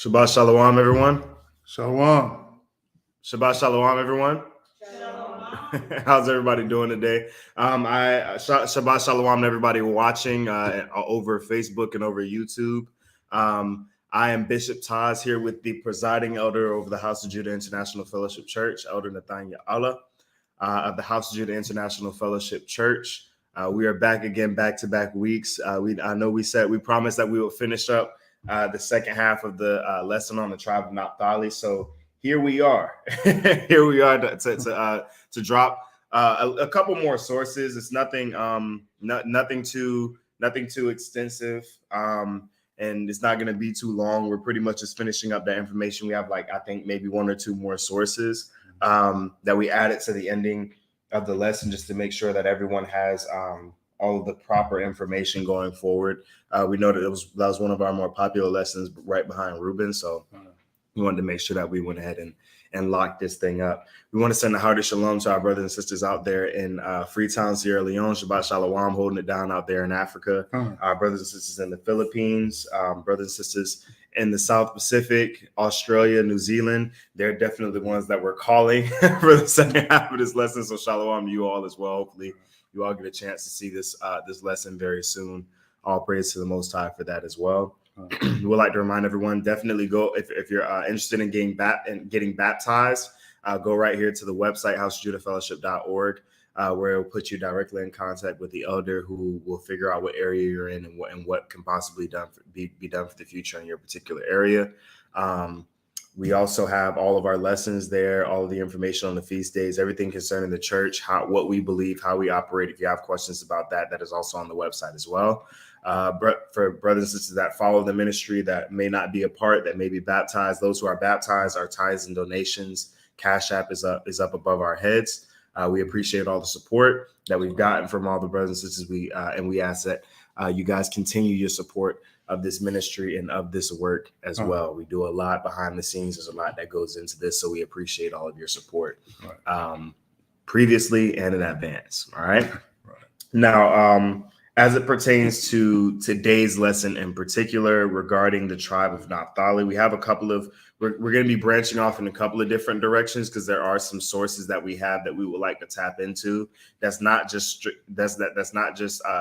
Shabbat Shalom, everyone. Shalom. Shabbat Shalom, everyone. Shalom. How's everybody doing today? Shabbat Shalom to everybody watching over Facebook and over YouTube. I am Bishop Taz here with the presiding elder over the House of Judah International Fellowship Church, Elder Nathaniel Allah of the House of Judah International Fellowship Church. We are back again, back-to-back weeks. I know we promised that we would finish up the second half of the lesson on the tribe of Naphtali. So here we are. Here we are to drop a couple more sources. It's nothing too extensive, and it's not going to be too long. We're pretty much just finishing up that information. We have I think maybe one or two more sources that we added to the ending of the lesson just to make sure that everyone has all of the proper information going forward. We know that that was one of our more popular lessons right behind Reuben. So we wanted to make sure that we went ahead and locked this thing up. We want to send a hearty shalom to our brothers and sisters out there in Freetown, Sierra Leone. Shabbat Shalom, holding it down out there in Africa. Our brothers and sisters in the Philippines, brothers and sisters in the South Pacific, Australia, New Zealand. They're definitely the ones that we're calling for the second half of this lesson. So shalom to you all as well. Hopefully you all get a chance to see this lesson very soon. All praise to the Most High for that as well. We would like to remind everyone, definitely go if you're interested in getting baptized, go right here to the website housejudahfellowship.org, where it will put you directly in contact with the elder who will figure out what area you're in and what can possibly be done for the future in your particular area. We also have all of our lessons there, all of the information on the feast days, everything concerning the church, what we believe, how we operate. If you have questions about that, that is also on the website as well. For brothers and sisters that follow the ministry that may not be a part, that may be baptized, those who are baptized, our tithes and donations, Cash App is up above our heads. We appreciate all the support that we've gotten from all the brothers and sisters. We ask that you guys continue your support of this ministry and of this work as well. We do a lot behind the scenes. There's a lot that goes into this, so we appreciate all of your support previously and in advance. All right. Now, as it pertains to today's lesson in particular regarding the tribe of Naphtali, we have we're going to be branching off in a couple of different directions because there are some sources that we have that we would like to tap into. That's not just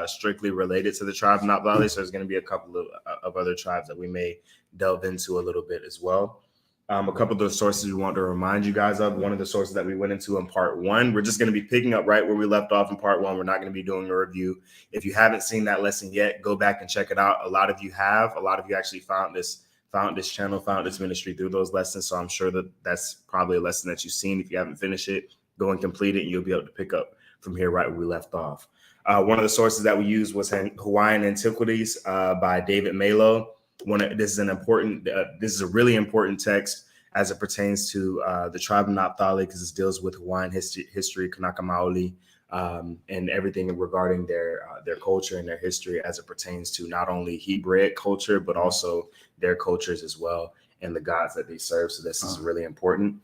strictly related to the tribe of Naphtali. So there's going to be a couple of other tribes that we may delve into a little bit as well. A couple of those sources we want to remind you guys of. One of the sources that we went into in part one, we're just going to be picking up right where we left off in part one. We're not going to be doing a review. If you haven't seen that lesson yet, go back and check it out. A lot of you have. A lot of you actually found this channel, found this ministry through those lessons. So I'm sure that that's probably a lesson that you've seen. If you haven't finished it, go and complete it, and you'll be able to pick up from here right where we left off. One of the sources that we used was Hawaiian Antiquities by David Malo. This is a really important text as it pertains to the tribe of Naphtali, because it deals with Hawaiian history, Kanaka Maoli, and everything regarding their culture and their history as it pertains to not only Hebraic culture, but also their cultures as well and the gods that they serve. So this is really important.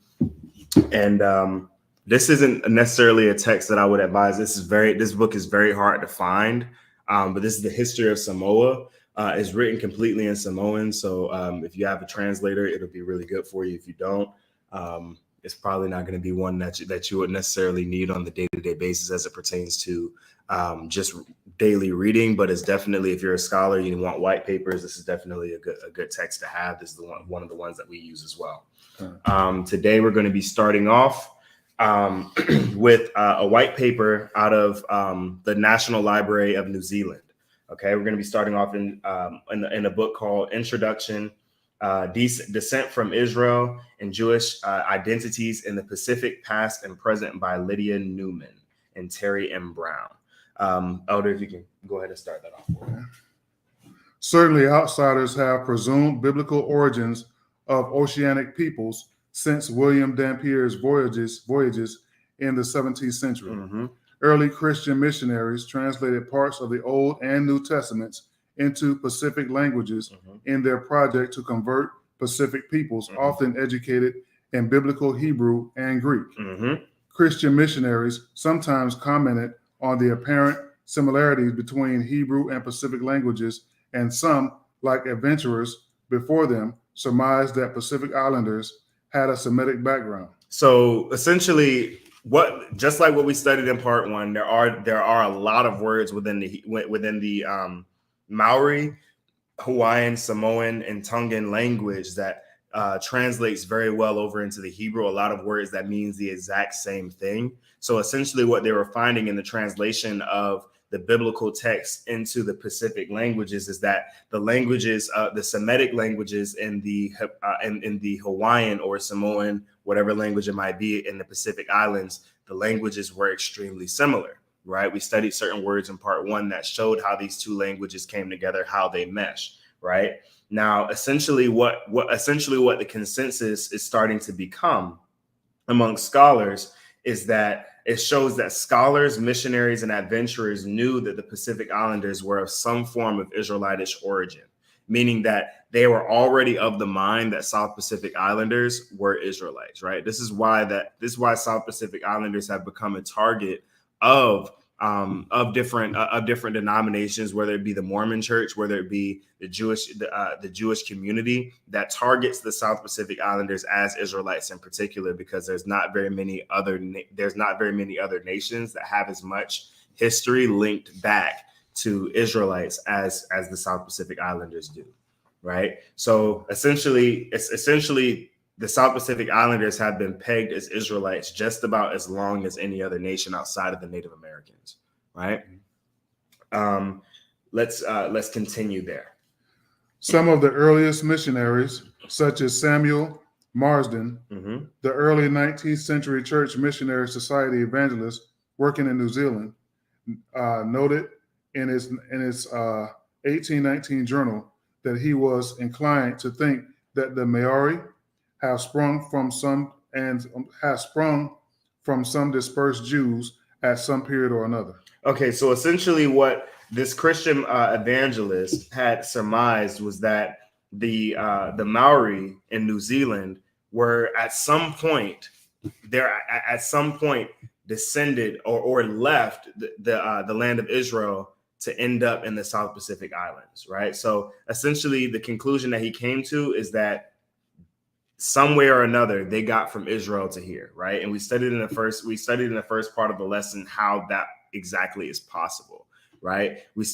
And this isn't necessarily a text that I would advise. This book is very hard to find, but this is the history of Samoa. It's written completely in Samoan. So if you have a translator, it'll be really good for you. If you don't, it's probably not going to be one that you would necessarily need on the day-to-day basis as it pertains to just daily reading. But it's definitely, if you're a scholar, you want white papers, this is definitely a good text to have. This is one of the ones that we use as well. Today, we're going to be starting off with a white paper out of the National Library of New Zealand. Okay, we're going to be starting off in a book called Introduction, Descent from Israel and Jewish Identities in the Pacific Past and Present by Lydia Newman and Terry M. Brown. Elder, if you can go ahead and start that off for me. Certainly, outsiders have presumed biblical origins of oceanic peoples since William Dampier's voyages in the 17th century. Early Christian missionaries translated parts of the Old and New Testaments into Pacific languages in their project to convert Pacific peoples, often educated in biblical Hebrew and Greek. Christian missionaries sometimes commented on the apparent similarities between Hebrew and Pacific languages, and some, like adventurers before them, surmised that Pacific Islanders had a Semitic background. So essentially, just like what we studied in part one, there are a lot of words within the Maori, Hawaiian, Samoan, and Tongan language that translates very well over into the Hebrew. A lot of words that means the exact same thing. So essentially, what they were finding in the translation of the biblical text into the Pacific languages is that the languages, the Semitic languages in the Hawaiian or Samoan, whatever language it might be in the Pacific Islands, the languages were extremely similar, right? We studied certain words in part one that showed how these two languages came together, how they mesh, right? Now, essentially what the consensus is starting to become among scholars is that it shows that scholars, missionaries, and adventurers knew that the Pacific Islanders were of some form of Israelitish origin, meaning that they were already of the mind that South Pacific Islanders were Israelites, right? This is why South Pacific Islanders have become a target of different denominations, whether it be the Mormon Church, whether it be the Jewish community that targets the South Pacific Islanders as Israelites in particular, because there's not very many other nations that have as much history linked back to Israelites as the South Pacific Islanders do, right? So essentially the South Pacific Islanders have been pegged as Israelites just about as long as any other nation outside of the Native Americans, right? Let's continue there. Some of the earliest missionaries, such as Samuel Marsden, the early 19th century Church Missionary Society evangelist working in New Zealand, noted in his 1819 journal that he was inclined to think that the Maori have sprung from some dispersed Jews at some period or another. Okay, so essentially what this Christian evangelist had surmised was that the Maori in New Zealand were at some point descended or left the land of Israel to end up in the South Pacific Islands, right? So essentially the conclusion that he came to is that some way or another they got from Israel to here, right? And we studied in the first part of the lesson how that exactly is possible, right? We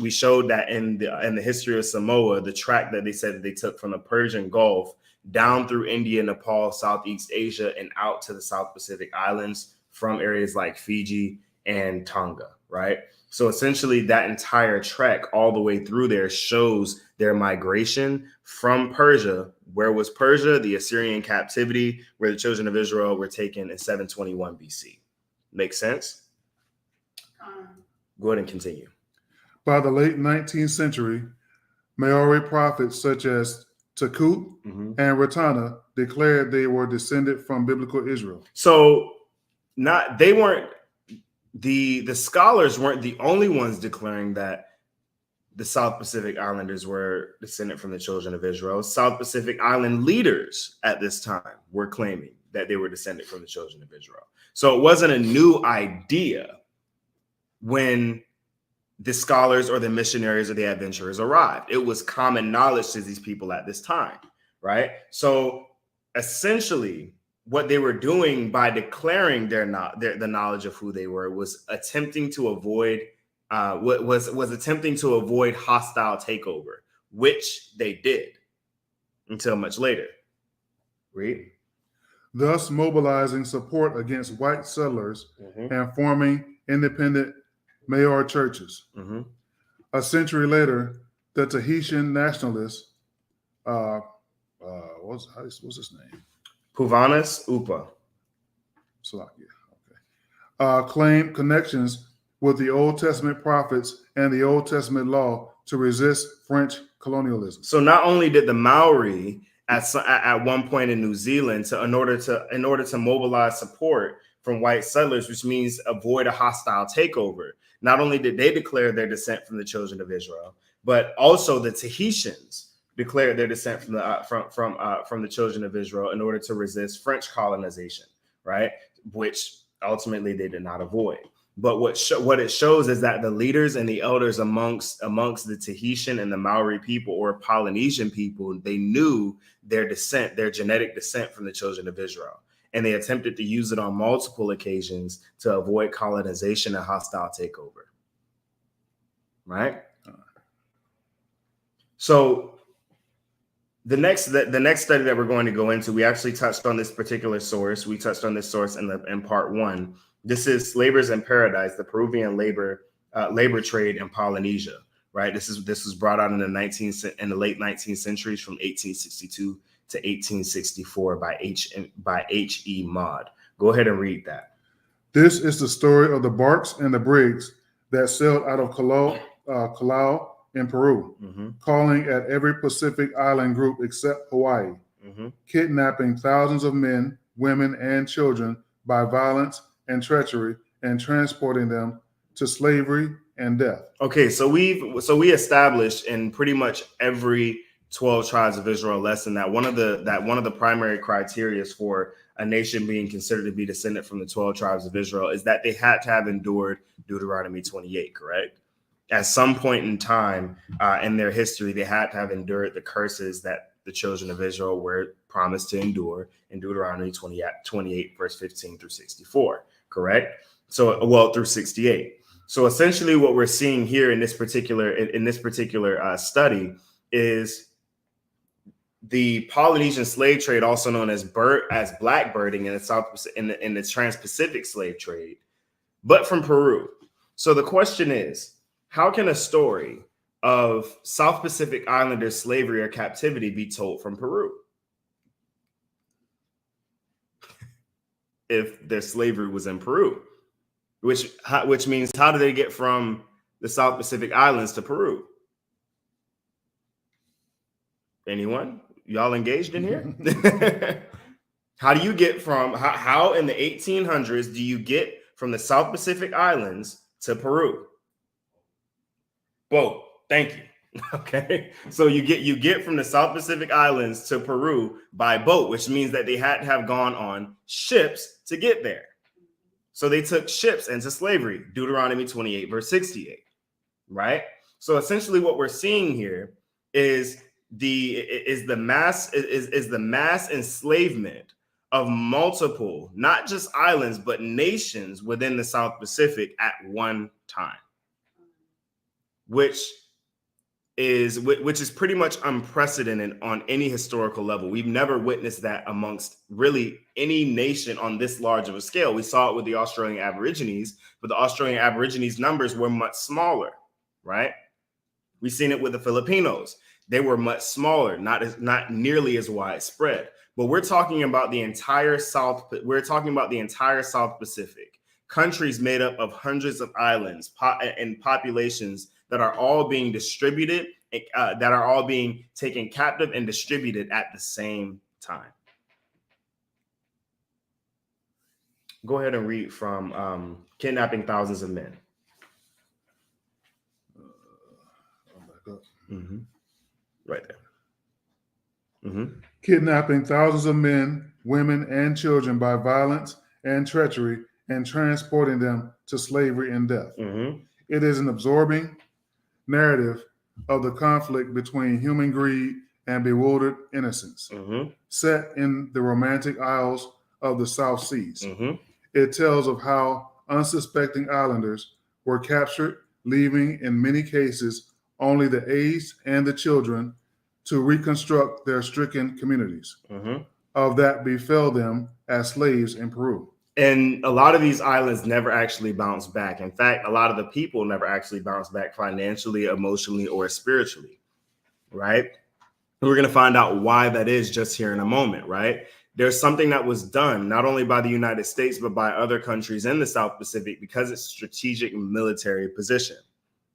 showed that in the history of Samoa, the track that they said that they took from the Persian Gulf down through India, Nepal, Southeast Asia, and out to the South Pacific Islands from areas like Fiji and Tonga, right? So essentially that entire trek all the way through there shows their migration from Persia. Where was Persia? The Assyrian captivity, where the children of Israel were taken in 721 BC. Make sense? Go ahead and continue. By the late 19th century, Maori prophets such as Takut and Ratana declared they were descended from biblical Israel. So the scholars weren't the only ones declaring that the South Pacific Islanders were descended from the children of Israel. South Pacific Island leaders at this time were claiming that they were descended from the children of Israel. So it wasn't a new idea when the scholars or the missionaries or the adventurers arrived. It was common knowledge to these people at this time, right? So essentially, what they were doing by declaring the knowledge of who they were was attempting to avoid attempting to avoid hostile takeover, which they did until much later. Read. Thus mobilizing support against white settlers and forming independent Maori churches. A century later, the Tahitian nationalists, what's his name? Puvanas Upa. Claimed connections with the Old Testament prophets and the Old Testament law to resist French colonialism. So not only did the Maori at one point in New Zealand, in order to mobilize support from white settlers, which means avoid a hostile takeover, not only did they declare their descent from the children of Israel, but also the Tahitians declared their descent from the children of Israel in order to resist French colonization, right? Which ultimately they did not avoid. But what it shows is that the leaders and the elders amongst the Tahitian and the Maori people or Polynesian people, they knew their descent, their genetic descent from the children of Israel. And they attempted to use it on multiple occasions to avoid colonization and hostile takeover. Right? So the next study that we're going to go into, we actually touched on this particular source. We touched on this source in part 1. This is Slavers in Paradise, the Peruvian labor trade in Polynesia. Right? This was brought out in the late 19th centuries from 1862 to 1864 by H.E. Maud. Go ahead and read that. This is the story of the barks and the brigs that sailed out of Callao in Peru, calling at every Pacific island group except Hawaii, kidnapping thousands of men, women, and children by violence and treachery, and transporting them to slavery and death. Okay, so we established in pretty much every 12 tribes of Israel lesson that one of the primary criteria for a nation being considered to be descendant from the 12 tribes of Israel is that they had to have endured Deuteronomy 28, correct? At some point in time in their history, they had to have endured the curses that the children of Israel were promised to endure in Deuteronomy 28, verse 15 through 64, correct? So, well, through 68. So essentially what we're seeing here in this particular study is the Polynesian slave trade, also known as blackbirding in the Trans-Pacific slave trade, but from Peru. So the question is, how can a story of South Pacific Islander slavery or captivity be told from Peru if their slavery was in Peru? Which means, how do they get from the South Pacific Islands to Peru? Anyone? Y'all engaged in here? How do you get from, how in the 1800s do you get from the South Pacific Islands to Peru? Boat. Thank you. Okay. So you get from the South Pacific Islands to Peru by boat, which means that they had to have gone on ships to get there. So they took ships into slavery, Deuteronomy 28, verse 68, right? So essentially what we're seeing here is the mass enslavement of multiple, not just islands, but nations within the South Pacific at one time, which is pretty much unprecedented on any historical level. We've never witnessed that amongst really any nation on this large of a scale. We saw it with the Australian Aborigines, but the Australian Aborigines numbers were much smaller, right? We've seen it with the Filipinos. They were much smaller, not nearly as widespread. But we're talking about the entire South Pacific, countries made up of hundreds of islands and populations that are all being distributed, that are all being taken captive and distributed at the same time. Go ahead and read from Kidnapping Thousands of Men. Right there. Kidnapping thousands of men, women, and children by violence and treachery, and transporting them to slavery and death. It is an absorbing narrative of the conflict between human greed and bewildered innocence, set in the romantic isles of the South Seas. It tells of how unsuspecting islanders were captured, leaving in many cases only the aged and the children to reconstruct their stricken communities of that befell them as slaves in Peru. And a lot of these islands never actually bounced back. In fact, a lot of the people never actually bounced back financially, emotionally, or spiritually, right? We're going to find out why that is just here in a moment, right? There's something that was done not only by the United States, but by other countries in the South Pacific because it's strategic military position,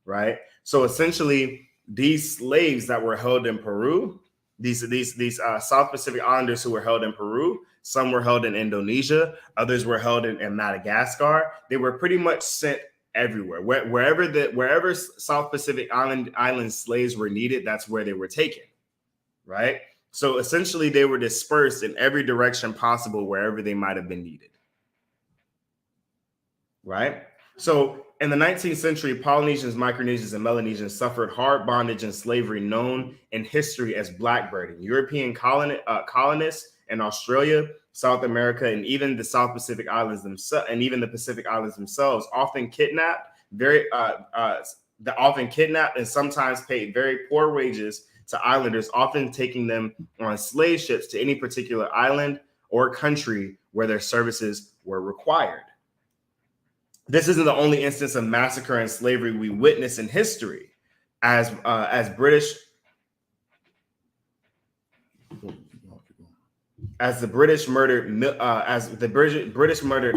right? So essentially, these slaves that were held in Peru, these South Pacific Islanders who were held in Peru, some were held in Indonesia, others were held in Madagascar. They were pretty much sent everywhere. Wherever South Pacific island slaves were needed, that's where they were taken, right? So essentially, they were dispersed in every direction possible wherever they might have been needed, right? So in the 19th century, Polynesians, Micronesians, and Melanesians suffered hard bondage and slavery known in history as blackbirding. European colonists in Australia, South America, and even the South Pacific Islands themselves, and even the Pacific Islands themselves, often kidnapped and sometimes paid very poor wages to islanders, often taking them on slave ships to any particular island or country where their services were required. This isn't the only instance of massacre and slavery we witness in history, as the British murdered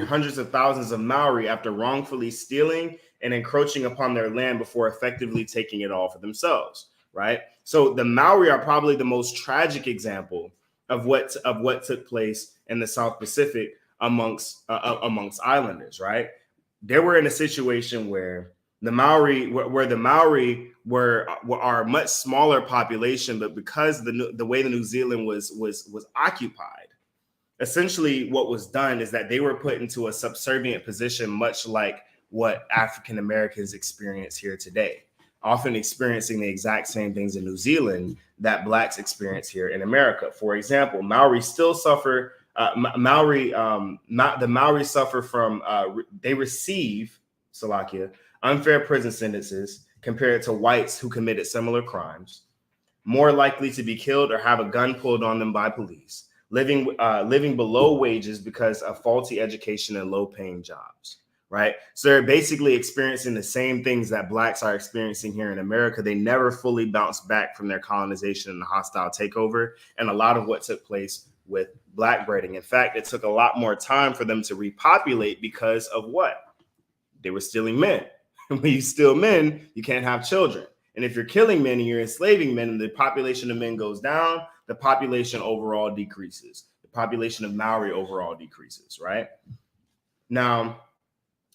hundreds of thousands of Maori after wrongfully stealing and encroaching upon their land before effectively taking it all for themselves. Right. So the Maori are probably the most tragic example of what took place in the South Pacific amongst islanders. Right. They were in a situation where the Maori were a much smaller population, but because the way the New Zealand was occupied, essentially what was done is that they were put into a subservient position, much like what African Americans experience here today, often experiencing the exact same things in New Zealand that Blacks experience here in America. For example, Maori still suffer. The Maori suffer from they receive Salakia unfair prison sentences compared to whites who committed similar crimes, more likely to be killed or have a gun pulled on them by police, living below wages because of faulty education and low-paying jobs. Right, so they're basically experiencing the same things that Blacks are experiencing here in America. They never fully bounced back from their colonization and the hostile takeover, and a lot of what took place with blackbirding. In fact, it took a lot more time for them to repopulate because of what? They were stealing men. When you steal men, you can't have children. And if you're killing men and you're enslaving men and the population of men goes down, the population overall decreases. The population of Maori overall decreases, right? Now,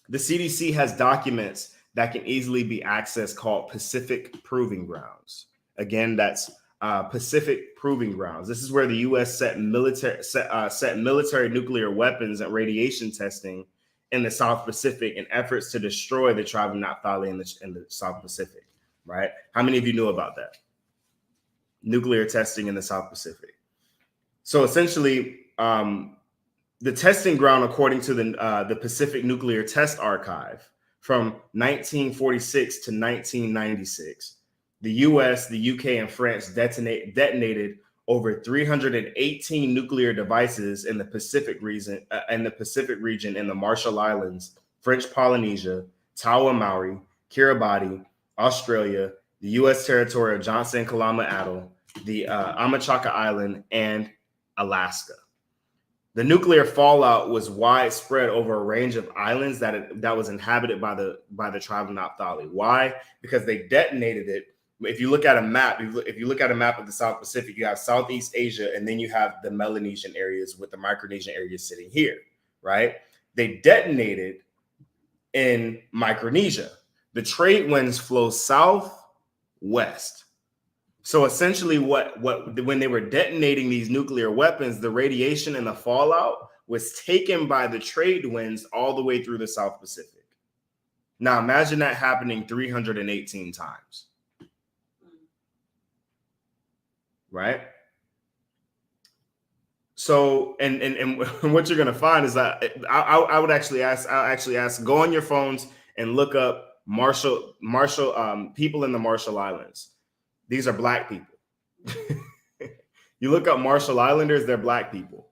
the CDC has documents that can easily be accessed called Pacific Proving Grounds. Again, that's Pacific Proving Grounds. This is where the U.S. set military nuclear weapons and radiation testing in the South Pacific in efforts to destroy the tribe of Naphtali in the South Pacific, right? How many of you knew about that? Nuclear testing in the South Pacific. So essentially, the testing ground, according to the Pacific Nuclear Test Archive, from 1946 to 1996, the U.S., the U.K., and France detonated over 318 nuclear devices in the Pacific region, in the Marshall Islands, French Polynesia, Tawa Maori, Kiribati, Australia, the U.S. territory of Johnson and Kalama Atoll, the Amachaka Island, and Alaska. The nuclear fallout was widespread over a range of islands that was inhabited by the tribe of Naphtali. Why? Because they detonated it. If you look at a map, if you look at a map of the South Pacific, you have Southeast Asia, and then you have the Melanesian areas with the Micronesian areas sitting here, right? They detonated in Micronesia. The trade winds flow southwest. So essentially when they were detonating these nuclear weapons, the radiation and the fallout was taken by the trade winds all the way through the South Pacific. Now imagine that happening 318 times. Right? So, and what you're going to find is that I'll actually ask, go on your phones and look up Marshall people in the Marshall Islands. These are Black people. You look up Marshall Islanders, they're Black people,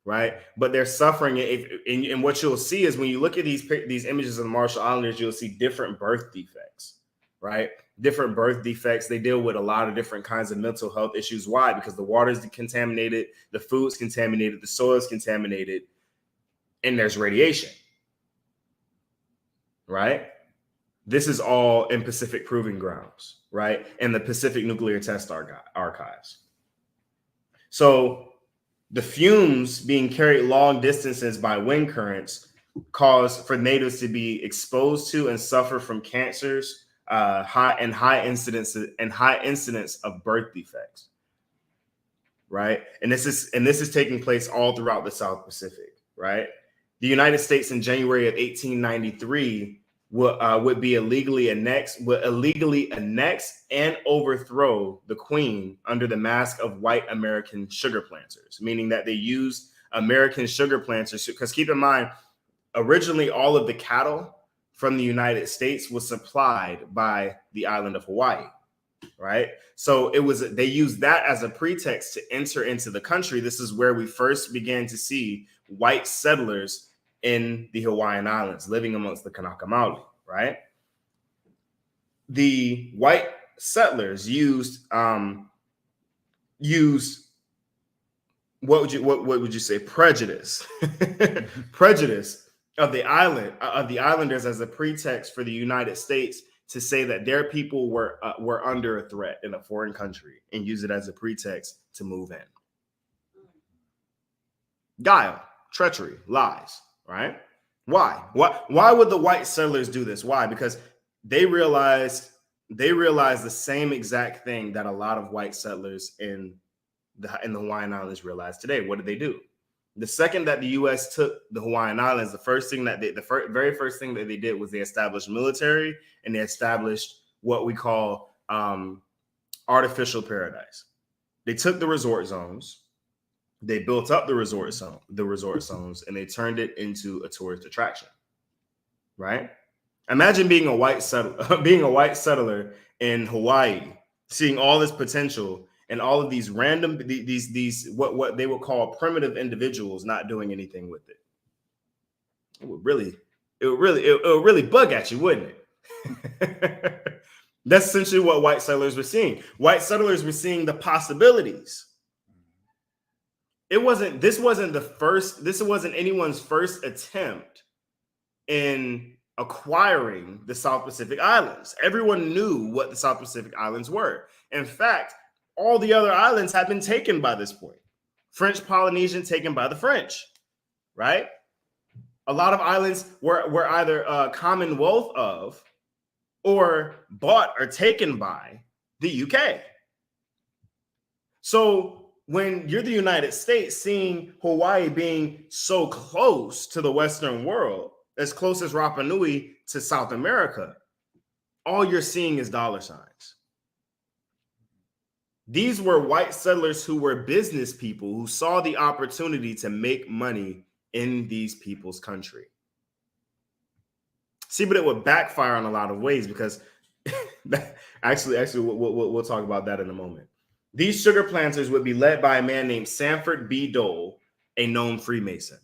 right? But they're suffering. And what you'll see is when you look at these images of the Marshall Islanders, you'll see different birth defects, right? Different birth defects. They deal with a lot of different kinds of mental health issues. Why? Because the water's contaminated, the food's contaminated, the soil's contaminated, and there's radiation, right? This is all in Pacific Proving Grounds, right? And the Pacific Nuclear Test Archives. So the fumes being carried long distances by wind currents cause for natives to be exposed to and suffer from cancers, high incidence of birth defects, right? And this is taking place all throughout the South Pacific, right? The United States in January of 1893 would illegally annex and overthrow the Queen under the mask of white American sugar planters, meaning that they used American sugar planters. Because keep in mind, originally all of the cattle from the United States was supplied by the island of Hawaii, right? So they used that as a pretext to enter into the country. This is where we first began to see white settlers in the Hawaiian Islands living amongst the Kanaka Maoli, right? The white settlers used what would you say, prejudice prejudice of the islanders as a pretext for the United States to say that their people were under a threat in a foreign country and use it as a pretext to move in. Guile, treachery, lies, right? Why would the white settlers do this? Why? Because they realized the same exact thing that a lot of white settlers in the Hawaiian Islands realize today. What did they do? The second that the U.S. took the Hawaiian Islands, the very first thing that they did was they established military, and they established what we call artificial paradise. They took the resort zones, they built up the resort zones, and they turned it into a tourist attraction. Right? Imagine being a white settler in Hawaii, seeing all this potential. And all of these random, these what they would call primitive individuals not doing anything with it. It would really bug at you, wouldn't it? That's essentially what white settlers were seeing. White settlers were seeing the possibilities. This wasn't anyone's first attempt in acquiring the South Pacific Islands. Everyone knew what the South Pacific Islands were. In fact, all the other islands had been taken by this point. French Polynesian taken by the French, right? A lot of islands were either Commonwealth of or bought or taken by the UK. So when you're the United States, seeing Hawaii being so close to the Western world, as close as Rapa Nui to South America, all you're seeing is dollar signs. These were white settlers who were business people who saw the opportunity to make money in these people's country. See, but it would backfire in a lot of ways because actually, we'll talk about that in a moment. These sugar planters would be led by a man named Sanford B. Dole, a known Freemason.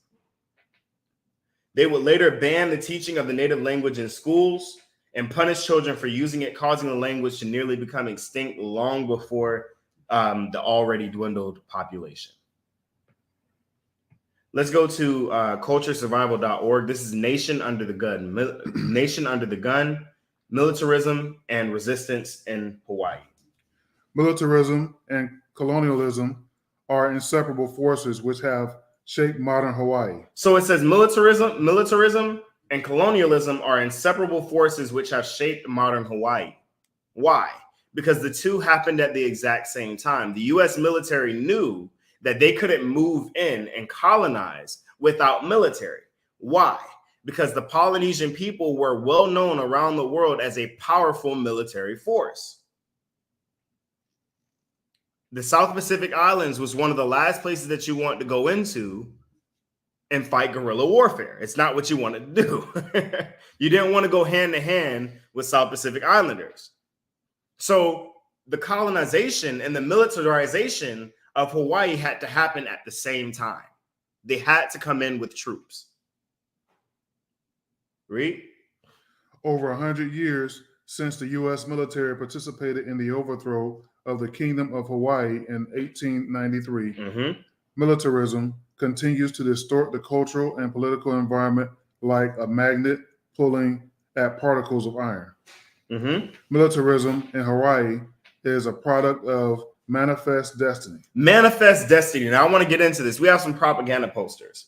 They would later ban the teaching of the native language in schools and punish children for using it, causing the language to nearly become extinct long before the already dwindled population. Let's go to culturesurvival.org. This is Nation Under the Gun. Nation Under the Gun, Militarism and Resistance in Hawaii. Militarism and colonialism are inseparable forces which have shaped modern Hawaii. So it says militarism and colonialism are inseparable forces which have shaped modern Hawaii. Why? Because the two happened at the exact same time. The U.S. military knew that they couldn't move in and colonize without military. Why? Because the Polynesian people were well known around the world as a powerful military force. The South Pacific Islands was one of the last places that you want to go into and fight guerrilla warfare. It's not what you wanted to do. You didn't want to go hand to hand with South Pacific Islanders. So the colonization and the militarization of Hawaii had to happen at the same time. They had to come in with troops. Read. Over 100 years since the U.S. military participated in the overthrow of the Kingdom of Hawaii in 1893, militarism continues to distort the cultural and political environment like a magnet pulling at particles of iron. Militarism in Hawaii is a product of manifest destiny. Manifest destiny. Now I want to get into this. We have some propaganda posters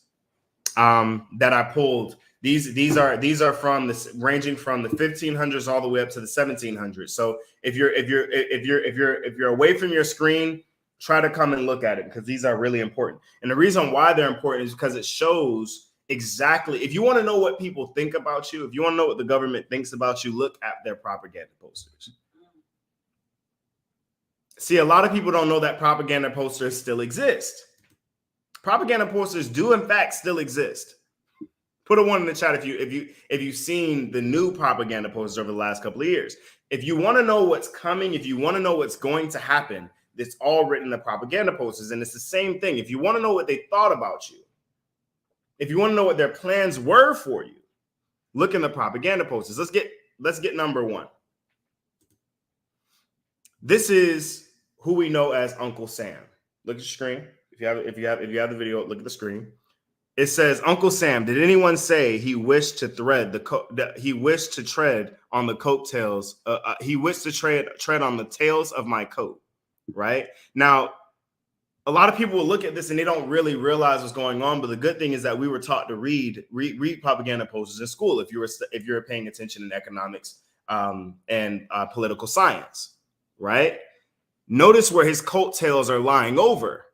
that I pulled. These are from this, ranging from the 1500s all the way up to the 1700s. So if you're away from your screen, try to come and look at it because these are really important. And the reason why they're important is because it shows exactly. If you want to know what people think about you, if you want to know what the government thinks about you, look at their propaganda posters. See, a lot of people don't know that propaganda posters still exist. Propaganda posters do, in fact, still exist. Put a 1 in the chat if you've seen the new propaganda posters over the last couple of years. If you want to know what's coming, if you want to know what's going to happen, it's all written in the propaganda posters, and it's the same thing. If you want to know what they thought about you, if you want to know what their plans were for you, look in the propaganda posters. Let's get number 1. This is who we know as Uncle Sam. Look at the screen. If you have the video, look at the screen. It says, Uncle Sam, did anyone say he wished to he wished to tread on the coattails? He wished to tread on the tails of my coat, right? Now, a lot of people will look at this and they don't really realize what's going on. But the good thing is that we were taught to read propaganda posters in school if you were paying attention in economics and political science, right? Notice where his coattails are lying over.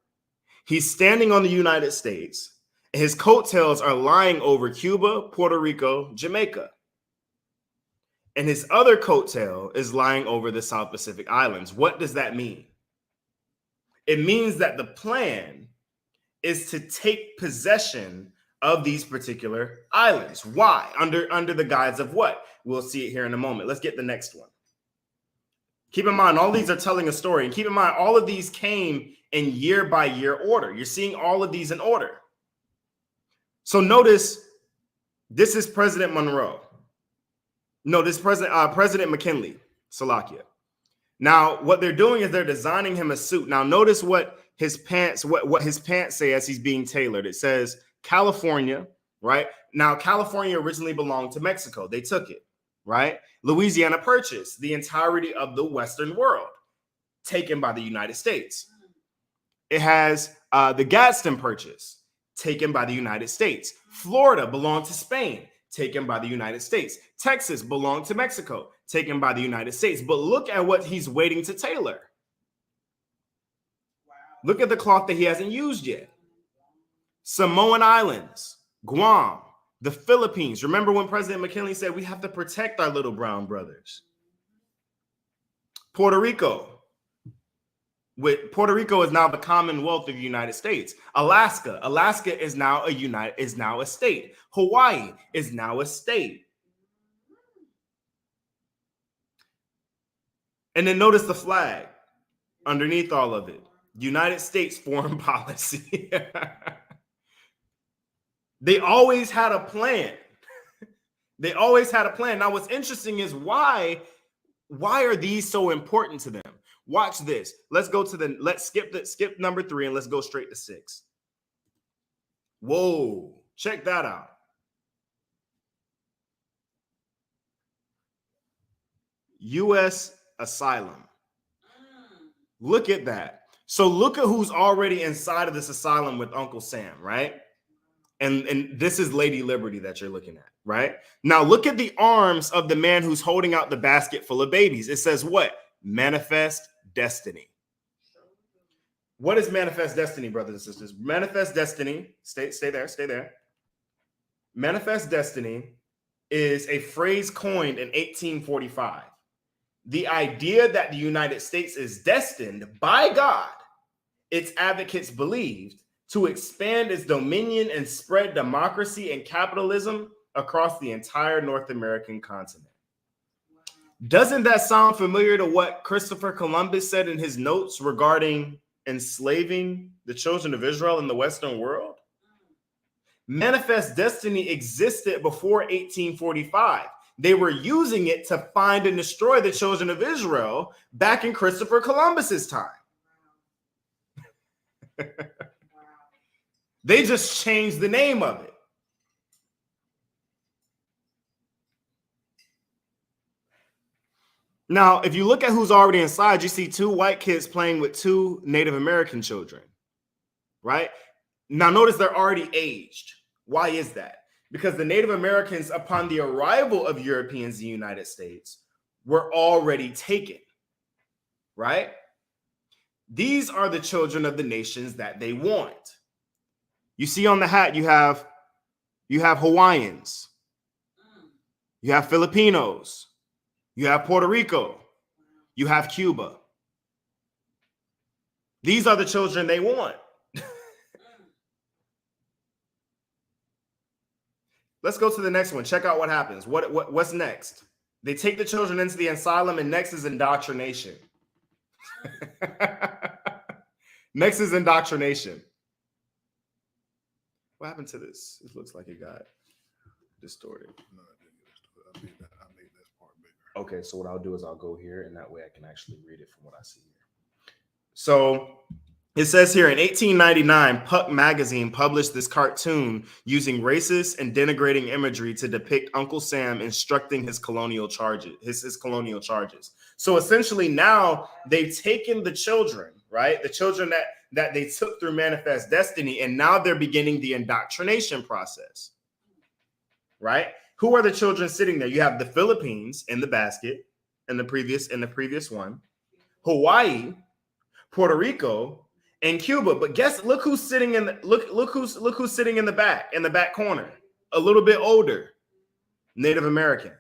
He's standing on the United States. His coattails are lying over Cuba, Puerto Rico, Jamaica. And his other coattail is lying over the South Pacific Islands. What does that mean? It means that the plan is to take possession of these particular islands. Why? Under the guise of what? We'll see it here in a moment. Let's get the next one. Keep in mind, all these are telling a story. And keep in mind, all of these came in year-by-year order. You're seeing all of these in order. So notice, this is President Monroe. No, this is President McKinley, Salakia. Now, what they're doing is they're designing him a suit. Now, notice what his pants say as he's being tailored. It says California, right? Now, California originally belonged to Mexico. They took it, right? Louisiana Purchase, the entirety of the Western world, taken by the United States. It has the Gadsden Purchase, taken by the United States. Florida belonged to Spain, taken by the United States. Texas belonged to Mexico, taken by the United States. But look at what he's waiting to tailor. Wow. Look at the cloth that he hasn't used yet. Samoan Islands, Guam, the Philippines. Remember when President McKinley said we have to protect our little brown brothers? Puerto Rico. Puerto Rico is now the Commonwealth of the United States. Alaska is now a state. Hawaii is now a state. And then notice the flag underneath all of it. United States foreign policy. They always had a plan. They always had a plan. Now, what's interesting is why are these so important to them? Watch this. Let's skip number 3 and let's go straight to 6. Whoa, check that out. U.S. asylum. Look at that. So look at who's already inside of this asylum with Uncle Sam, right? And this is Lady Liberty that you're looking at, right? Now look at the arms of the man who's holding out the basket full of babies. It says what? Manifest destiny. What is manifest destiny, brothers and sisters? Manifest destiny, stay there. Manifest destiny is a phrase coined in 1845. The idea that the United States is destined by God, its advocates believed, to expand its dominion and spread democracy and capitalism across the entire North American continent. Doesn't that sound familiar to what Christopher Columbus said in his notes regarding enslaving the children of Israel in the Western world? Manifest destiny existed before 1845. They were using it to find and destroy the children of Israel back in Christopher Columbus's time. They just changed the name of it. Now, if you look at who's already inside, you see 2 white kids playing with 2 Native American children, right? Now, notice they're already aged. Why is that? Because the Native Americans, upon the arrival of Europeans in the United States, were already taken, right? These are the children of the nations that they want. You see on the hat, you have You have Hawaiians. You have Filipinos. You have Puerto Rico. You have Cuba. These are the children they want. Let's go to the next one. Check out what happens. What's next? They take the children into the asylum, and next is indoctrination. Next is indoctrination. What happened to this? It looks like it got distorted. No, I didn't get distorted. I made this part bigger. Okay, so what I'll do is I'll go here, and that way I can actually read it from what I see here. So it says here in 1899, Puck magazine published this cartoon using racist and denigrating imagery to depict Uncle Sam instructing his colonial charges. His colonial charges. So essentially, now they've taken the children, right? The children that they took through Manifest Destiny, and now they're beginning the indoctrination process, right? Who are the children sitting there? You have the Philippines in the basket in the previous one, Hawaii, Puerto Rico, and Cuba. But look who's sitting in the look who's sitting in the back corner, a little bit older, Native American.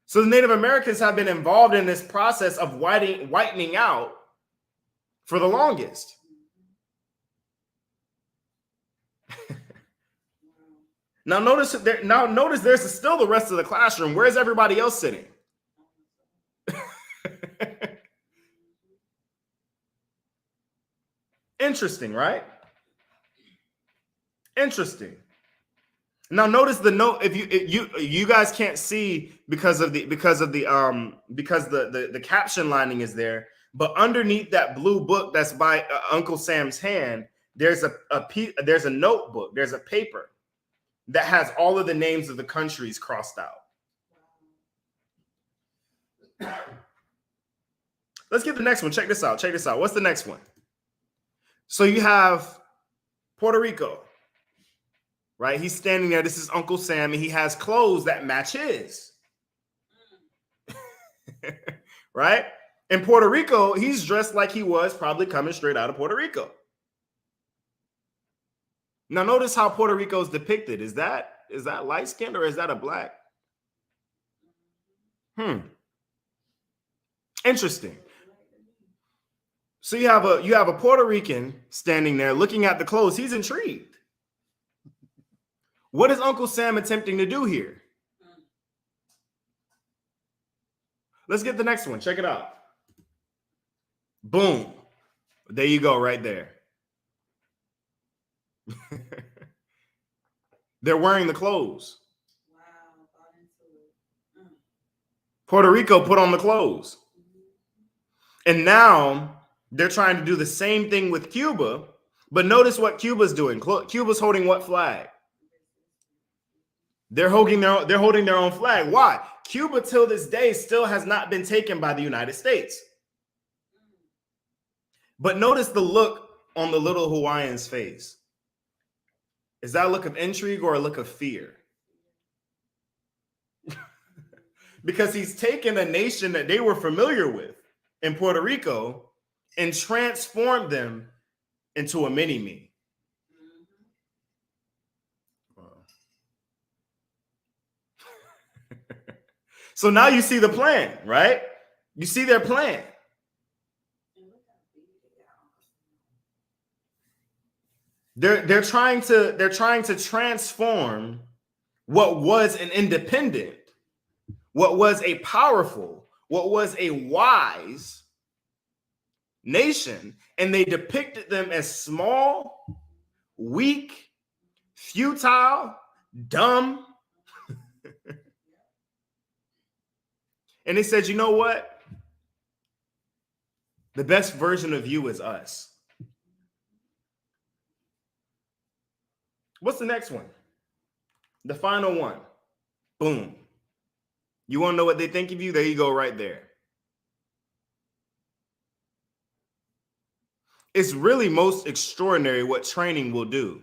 So the Native Americans have been involved in this process of whitening out for the longest. Now notice there's still the rest of the classroom. Where's everybody else sitting? Interesting, right? Interesting. Now notice the note. If you guys can't see because the caption lining is there, but underneath that blue book that's by Uncle Sam's hand, there's a notebook, there's a paper that has all of the names of the countries crossed out. Let's get the next one. Check this out. What's the next one? So you have Puerto Rico, right? He's standing there. This is Uncle Sam, and he has clothes that match his. Right? In Puerto Rico, he's dressed like he was probably coming straight out of Puerto Rico. Now, notice how Puerto Rico is depicted. Is that light-skinned or is that a black? Interesting. So you have a Puerto Rican standing there looking at the clothes. He's intrigued. What is Uncle Sam attempting to do here? Let's get the next one. Check it out. Boom. There you go, right there. They're wearing the clothes. Puerto Rico put on the clothes. And now they're trying to do the same thing with Cuba, but notice what Cuba's doing. Cuba's holding what flag? They're holding their own flag. Why? Cuba till this day still has not been taken by the United States. But notice the look on the little Hawaiian's face. Is that a look of intrigue or a look of fear? Because he's taken a nation that they were familiar with in Puerto Rico and transformed them into a mini-me. So now you see the plan, right? You see their plan. They're trying to transform what was an independent, what was a powerful, what was a wise nation, and they depicted them as small, weak, futile, dumb. And they said, you know what? The best version of you is us. What's the next one? The final one. Boom. You want to know what they think of you? There you go, right there. It's really most extraordinary what training will do.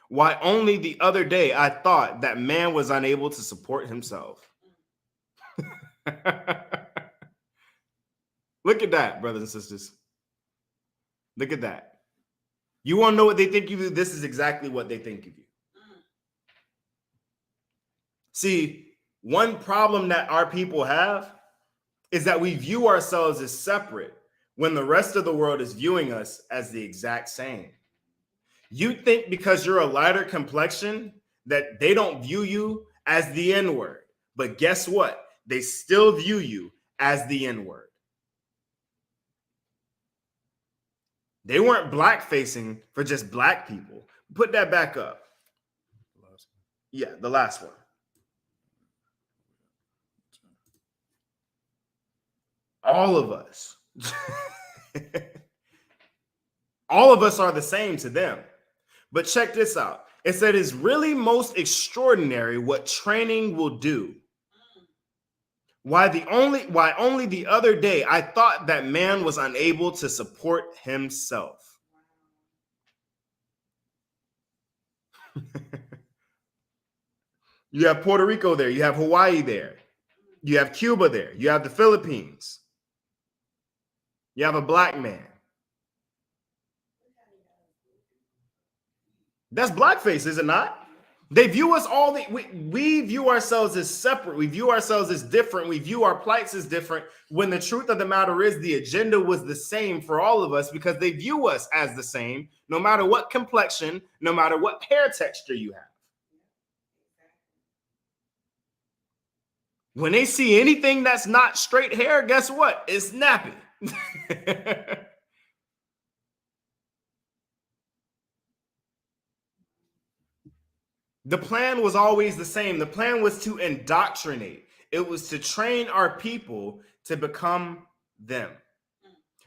Why only the other day I thought that man was unable to support himself. Look at that, brothers and sisters. Look at that. You want to know what they think of you? This is exactly what they think of you. See, one problem that our people have is that we view ourselves as separate when the rest of the world is viewing us as the exact same. You think because you're a lighter complexion that they don't view you as the N-word. But guess what? They still view you as the N-word. They weren't black-facing for just black people. Put that back up. Yeah, the last one. All of us. All of us are the same to them. But check this out. It said it's really most extraordinary what training will do. Why only the other day I thought that man was unable to support himself. You have Puerto Rico there, you have Hawaii there, you have Cuba there, you have the Philippines. You have a black man. That's blackface, is it not? They view us all, we view ourselves as separate. We view ourselves as different. We view our plights as different, when the truth of the matter is the agenda was the same for all of us, because they view us as the same, no matter what complexion, no matter what hair texture you have. When they see anything that's not straight hair, guess what? It's nappy. The plan was always the same. The plan was to indoctrinate. It was to train our people to become them.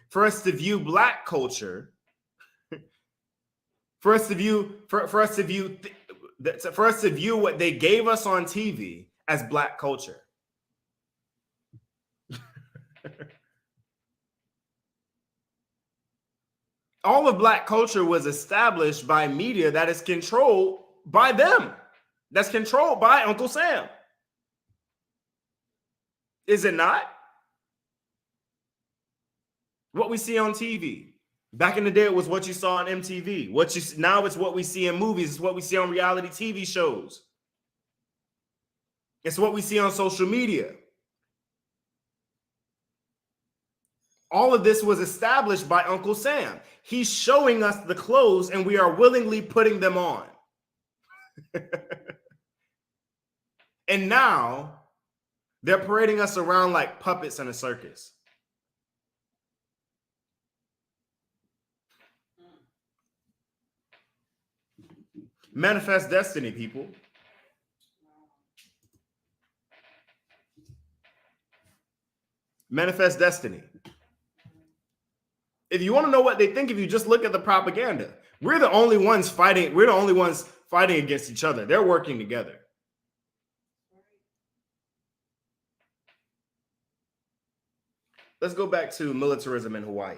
For us to view black culture, for us to view what they gave us on TV as black culture. All of black culture was established by media that is controlled by them. That's controlled by Uncle Sam. Is it not? What we see on TV. Back in the day, it was what you saw on MTV. Now it's what we see in movies. It's what we see on reality TV shows. It's what we see on social media. All of this was established by Uncle Sam. He's showing us the clothes and we are willingly putting them on. And now they're parading us around like puppets in a circus. Manifest destiny, people. Manifest destiny. If you want to know what they think of you, just look at the propaganda. We're the only ones fighting. We're the only ones fighting against each other. They're working together. Let's go back to militarism in Hawaii.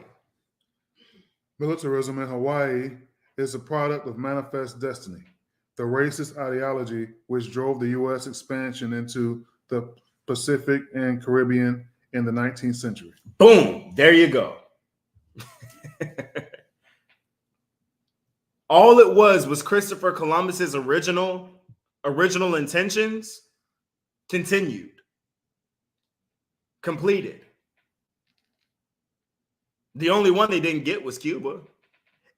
Militarism in Hawaii is a product of manifest destiny, the racist ideology which drove the U.S. expansion into the Pacific and Caribbean in the 19th century. Boom, there you go. All it was Christopher Columbus's original intentions continued, completed. The only one they didn't get was Cuba.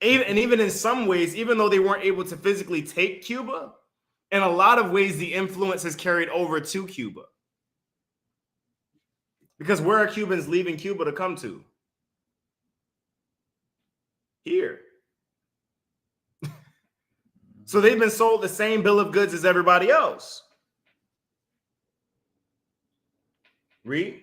Even in some ways, even though they weren't able to physically take Cuba, in a lot of ways, the influence has carried over to Cuba. Because where are Cubans leaving Cuba to come to? Here. So they've been sold the same bill of goods as everybody else. Read.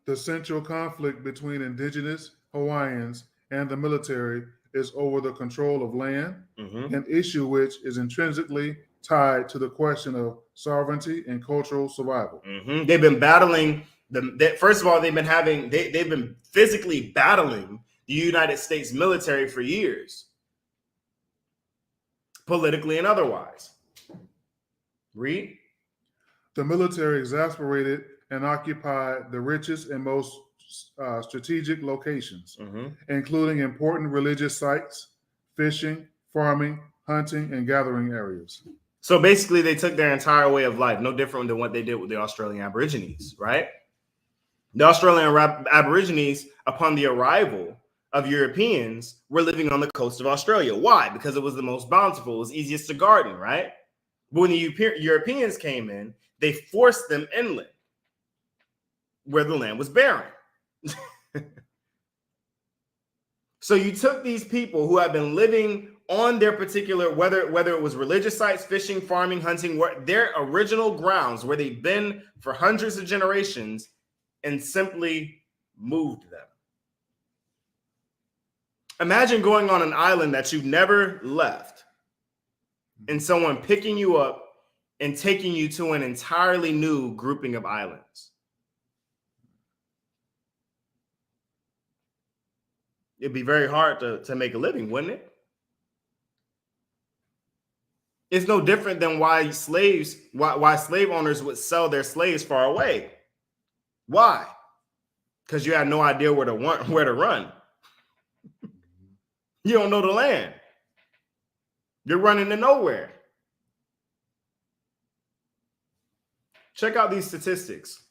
The central conflict between indigenous Hawaiians and the military is over the control of land, an issue which is intrinsically tied to the question of sovereignty and cultural survival. They've been battling first of all, they've been physically battling the United States military for years, politically and otherwise. Read. The military exasperated and occupied the richest and most strategic locations, including important religious sites, fishing, farming, hunting, and gathering areas. So basically, they took their entire way of life, no different than what they did with the Australian Aborigines, right? The Australian Aborigines, upon the arrival of Europeans, were living on the coast of Australia. Why? Because it was the most bountiful, it was easiest to garden, right? But when the Europeans came in, they forced them inland, where the land was barren. So you took these people who have been living on their particular, whether it was religious sites, fishing, farming, hunting, their original grounds where they've been for hundreds of generations, and simply moved them. Imagine going on an island that you've never left and someone picking you up and taking you to an entirely new grouping of islands. It'd be very hard to make a living, wouldn't it? It's no different than why slave owners would sell their slaves far away. Why? Because you had no idea where to run. You don't know the land. You're running to nowhere. Check out these statistics.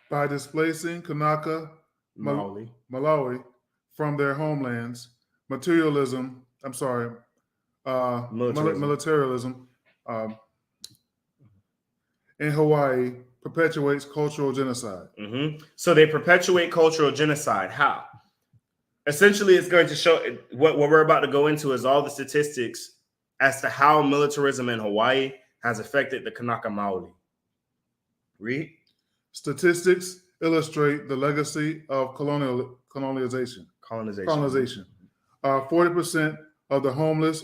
By displacing Kanaka Malawi from their homelands, militarism in Hawaii perpetuates cultural genocide. So they perpetuate cultural genocide. How? Essentially, it's going to show what we're about to go into is all the statistics as to how militarism in Hawaii has affected the Kanaka Maoli. Read. Statistics illustrate the legacy of colonization. 40% of the homeless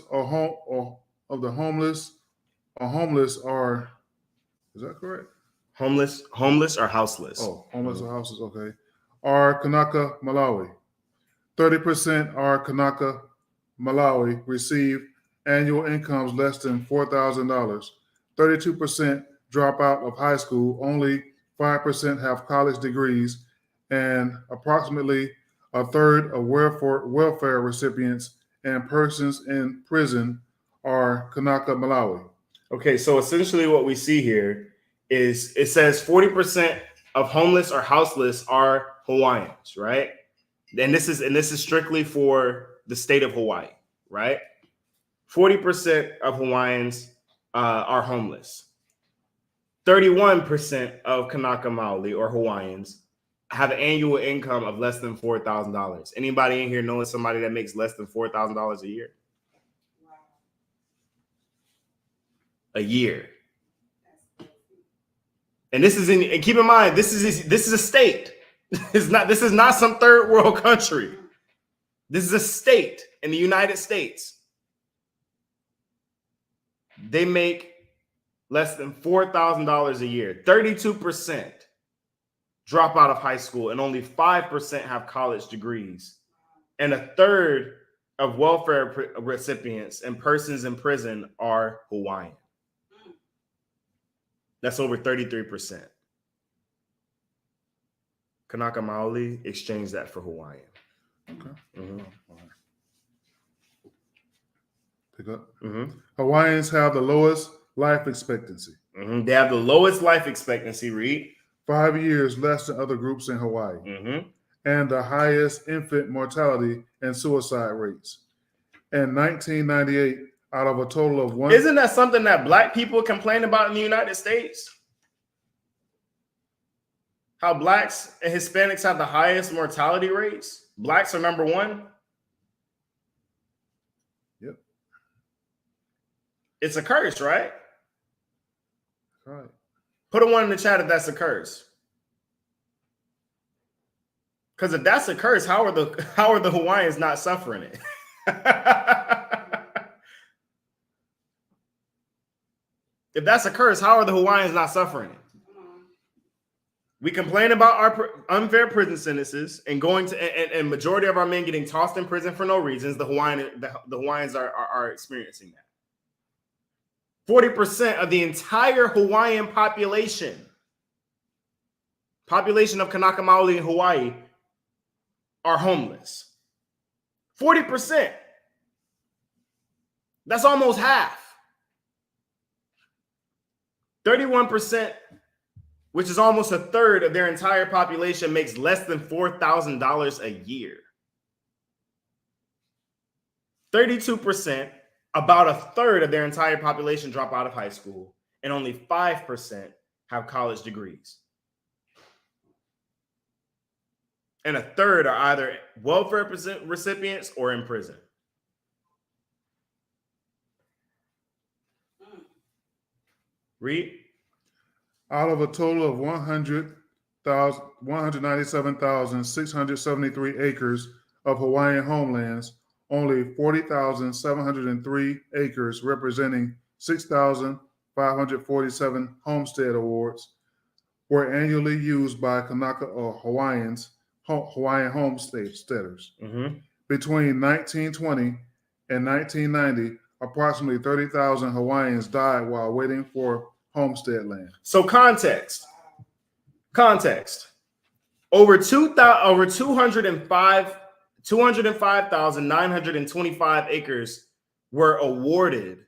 are. Is that correct? Homeless or houseless? Oh, homeless or houseless. Okay, are Kanaka Malawi. 30% are Kanaka Malawi receive annual incomes less than $4,000. 32% drop out of high school. Only 5% have college degrees, and approximately a third of welfare recipients and persons in prison are Kanaka Malawi. Okay, so essentially what we see here is it says 40% of homeless or houseless are Hawaiians, right? And this is strictly for the state of Hawaii, right? 40% of Hawaiians are homeless. 31% of Kanaka Maoli or Hawaiians have an annual income of less than $4,000. Anybody in here knowing somebody that makes less than $4,000 a year? Wow. A year. And this is and keep in mind, this is a state. This is not some third world country. This is a state in the United States. They make less than $4,000 a year. 32% drop out of high school, and only 5% have college degrees. And a third of welfare recipients and persons in prison are Hawaiian. That's over 33%. Kanaka Maoli exchanged that for Hawaiian. Okay. Pick up. Hawaiians have the lowest life expectancy. They have the lowest life expectancy, Reed. 5 years less than other groups in Hawaii. And the highest infant mortality and suicide rates. In 1998, out of a total of one. Isn't that something that Black people complain about in the United States? How Blacks and Hispanics have the highest mortality rates? Blacks are number one. Yep. It's a curse, right? Right. Put a one in the chat if that's a curse. Because if that's a curse, how are the Hawaiians not suffering it? If that's a curse, how are the Hawaiians not suffering it? We complain about our unfair prison sentences and going to and majority of our men getting tossed in prison for no reasons. The Hawaiians are experiencing that. 40% of the entire Hawaiian population of Kanaka Maoli in Hawaii are homeless. 40%. That's almost half. 31%, which is almost a third of their entire population, makes less than $4,000 a year. 32%, about a third of their entire population drop out of high school, and only 5% have college degrees. And a third are either welfare recipients or in prison. Read. Out of a total of 197,673 acres of Hawaiian homelands, only 40,703 acres, representing 6,547 homestead awards, were annually used by Kanaka or Hawaiian homesteaders. Mm-hmm. Between 1920 and 1990, approximately 30,000 Hawaiians died while waiting for homestead land. So context. Over 205,925 acres were awarded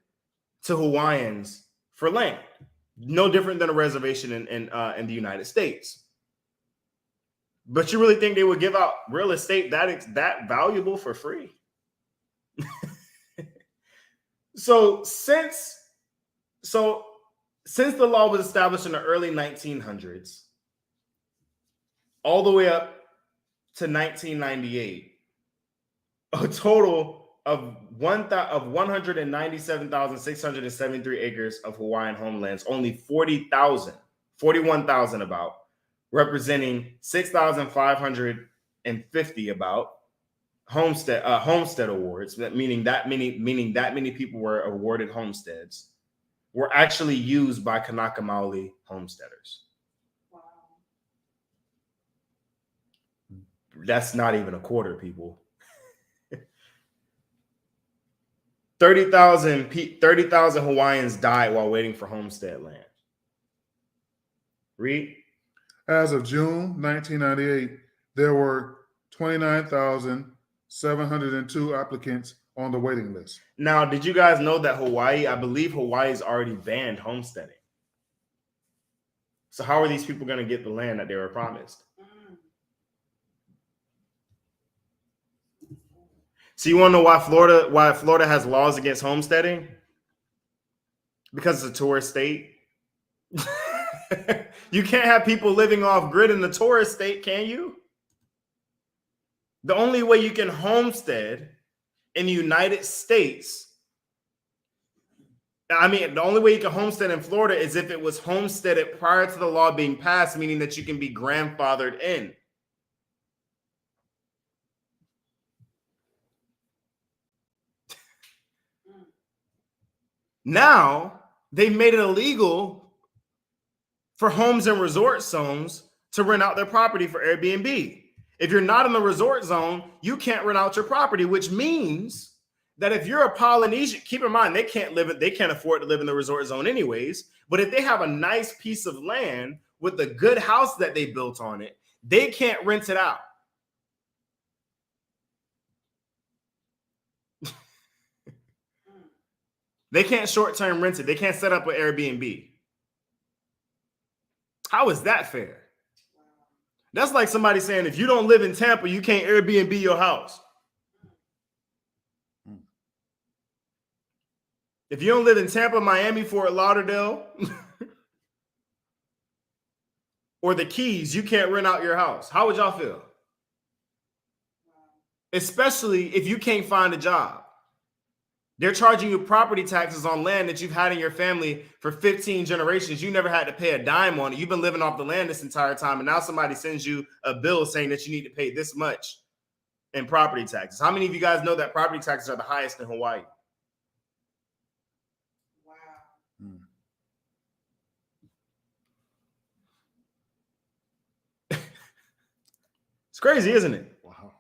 to Hawaiians for land. No different than a reservation in the United States. But you really think they would give out real estate that valuable for free? So since the law was established in the early 1900s, all the way up to 1998, a total of 197,673 acres of Hawaiian homelands, only 41,000 about, representing 6,550 about homestead awards, meaning that many people were awarded homesteads, were actually used by Kanaka Maoli homesteaders. Wow. That's not even a quarter, people. 30,000 Hawaiians died while waiting for homestead land. Read. As of June 1998, there were 29,702 applicants on the waiting list. Now, did you guys know that I believe Hawaii's already banned homesteading? So how are these people going to get the land that they were promised? So you want to know why Florida has laws against homesteading? Because it's a tourist state. You can't have people living off grid in the tourist state, can you? The only way you can homestead in the United States, the only way you can homestead in Florida is if it was homesteaded prior to the law being passed, meaning that you can be grandfathered in. Now, they've made it illegal for homes and resort zones to rent out their property for Airbnb. If you're not in the resort zone, you can't rent out your property, which means that if you're a Polynesian, keep in mind, they can't afford to live in the resort zone anyways. But if they have a nice piece of land with a good house that they built on it, they can't rent it out. They can't short-term rent it. They can't set up an Airbnb. How is that fair? That's like somebody saying, if you don't live in Tampa, you can't Airbnb your house. If you don't live in Tampa, Miami, Fort Lauderdale, or the Keys, you can't rent out your house. How would y'all feel? Especially if you can't find a job. They're charging you property taxes on land that you've had in your family for 15 generations. You never had to pay a dime on it. You've been living off the land this entire time, and now somebody sends you a bill saying that you need to pay this much in property taxes. How many of you guys know that property taxes are the highest in Hawaii? Wow. It's crazy, isn't it? Wow.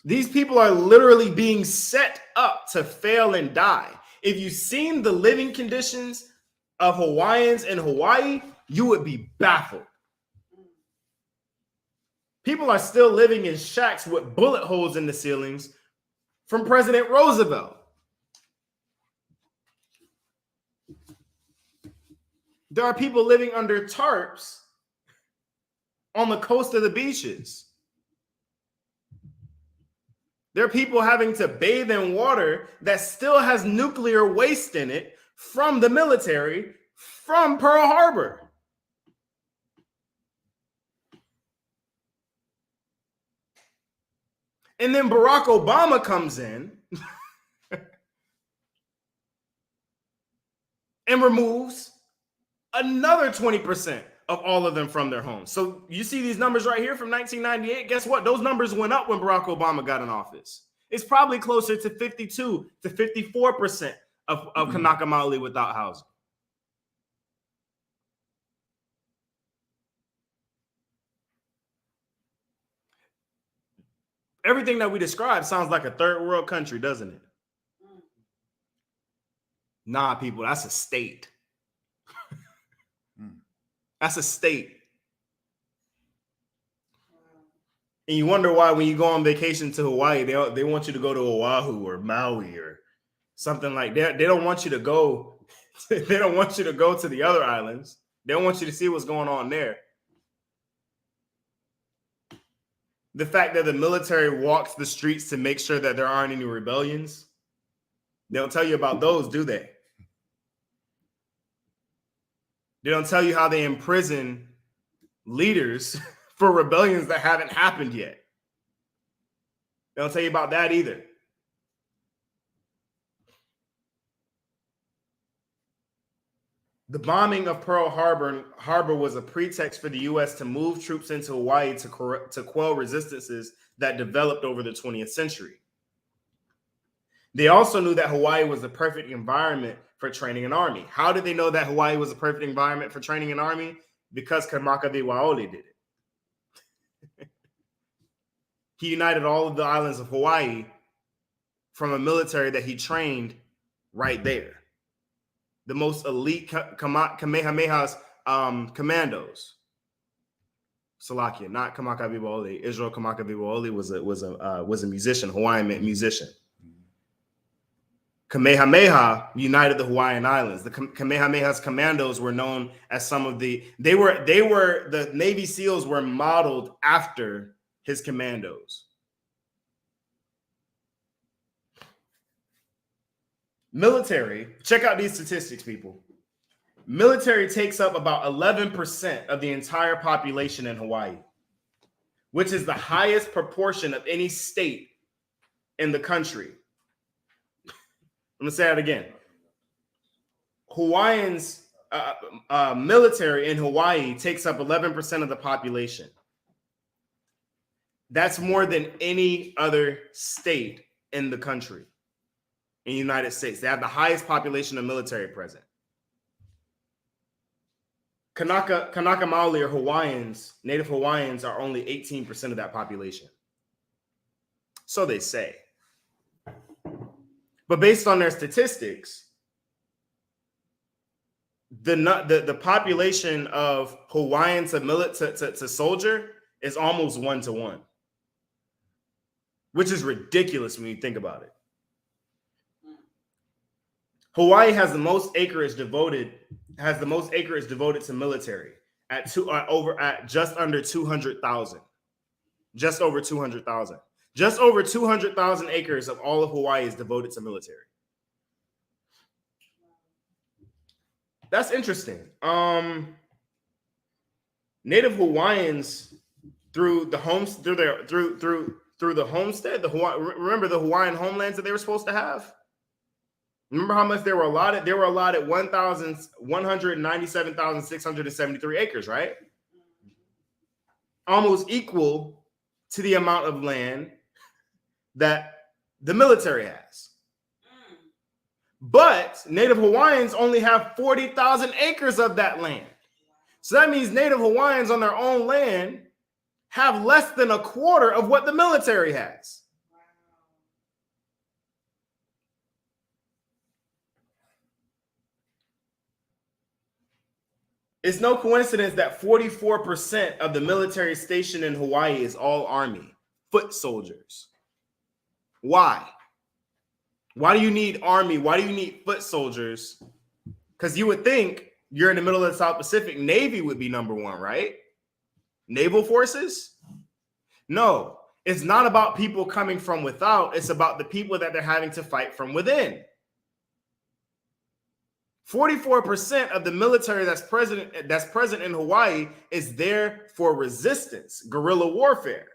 These people are literally being set up to fail and die. If you've seen the living conditions of Hawaiians in Hawaii, you would be baffled. People are still living in shacks with bullet holes in the ceilings from President Roosevelt. There are people living under tarps on the coast of the beaches. There are people having to bathe in water that still has nuclear waste in it from the military from Pearl Harbor. And then Barack Obama comes in and removes another 20% of all of them from their homes. So you see these numbers right here from 1998. Guess what? Those numbers went up when Barack Obama got in office. It's probably closer to 52 to 54% of Kanaka Maoli without housing. Everything that we describe sounds like a third world country, doesn't it? Nah, people, that's a state. That's a state. And you wonder why when you go on vacation to Hawaii, they want you to go to Oahu or Maui or something like that. They don't want you to go. They don't want you to go to the other islands. They don't want you to see what's going on there. The fact that the military walks the streets to make sure that there aren't any rebellions, they don't tell you about those, do they? They don't tell you how they imprison leaders for rebellions that haven't happened yet. They don't tell you about that either. The bombing of Pearl Harbor was a pretext for the U.S. to move troops into Hawaii to quell resistances that developed over the 20th century. They also knew that Hawaii was the perfect environment for training an army. How did they know that Hawaii was a perfect environment for training an army? Because Kamakawi Waiole did it. He united all of the islands of Hawaii from a military that he trained right there. The most elite Kamehameha's commandos. Salakia, not Kamakawi Waiole. Israel Kamakawi Waiole was a musician, Hawaiian musician. Kamehameha united the Hawaiian Islands. The Kamehameha's commandos were known as some of the the Navy SEALs were modeled after his commandos. Military, check out these statistics, people. Military takes up about 11% of the entire population in Hawaii, which is the highest proportion of any state in the country. I'm going to say that again. Hawaiians, military in Hawaii takes up 11% of the population. That's more than any other state in the country, in the United States. They have the highest population of military present. Kanaka Maoli or Hawaiians, Native Hawaiians are only 18% of that population. So they say. But based on their statistics, the population of Hawaiian to soldier is almost 1-to-1, which is ridiculous when you think about it. Hawaii has the most acreage devoted to military at just under 200,000. Just over 200,000. Just over 200,000 acres of all of Hawaii is devoted to military. That's interesting. Native Hawaiians through the homestead, remember the Hawaiian homelands that they were supposed to have? Remember how much they were allotted? They were allotted 197,673 acres, right? Almost equal to the amount of land that the military has. But Native Hawaiians only have 40,000 acres of that land. So that means Native Hawaiians on their own land have less than a quarter of what the military has. It's no coincidence that 44% of the military stationed in Hawaii is all army, foot soldiers. Why? Why do you need army? Why do you need foot soldiers? Because you would think You're in the middle of the South Pacific. Navy would be number one, right? Naval forces? No, it's not about people coming from without. It's about the people that they're having to fight from within. 44% of the military that's present in Hawaii is there for resistance, guerrilla warfare.